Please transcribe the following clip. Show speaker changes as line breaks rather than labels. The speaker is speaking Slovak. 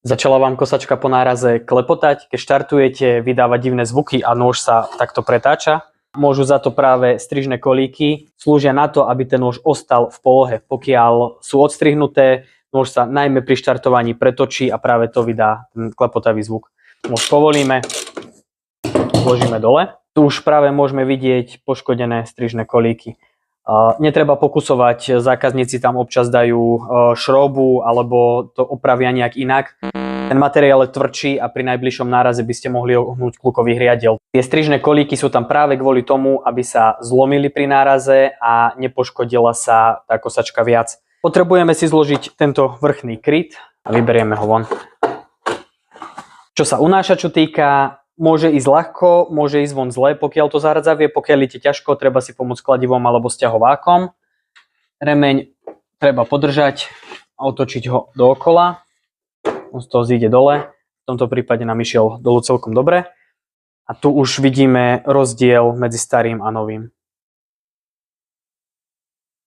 Začala vám kosačka po náraze klepotať, keď štartujete, vydávať divné zvuky a nôž sa takto pretáča. Môžu za to práve strižné kolíky, slúžia na to, aby ten nôž ostal v polohe. Pokiaľ sú odstrihnuté, nôž sa najmä pri štartovaní pretočí a práve to vydá ten klepotavý zvuk. Nôž povolíme, vložíme dole. Tu už práve môžeme vidieť poškodené strižné kolíky. Netreba pokusovať, zákazníci tam občas dajú šrobu alebo to opravia nejak inak. Ten materiál je tvrdší a pri najbližšom náraze by ste mohli ohnúť kľukový hriadiel. Tie strižné kolíky sú tam práve kvôli tomu, aby sa zlomili pri náraze a nepoškodila sa tá kosačka viac. Potrebujeme si zložiť tento vrchný kryt a vyberieme ho von. Čo sa unášaču týka, môže ísť ľahko, môže ísť von zle, pokiaľ to zahŕdzavie, pokiaľ ide ťažko, treba si pomôcť kladivom alebo sťahovákom. Remeň treba podržať a otočiť ho dookola. On z toho zíde dole. V tomto prípade nám išiel dolu celkom dobre. A tu už vidíme rozdiel medzi starým a novým.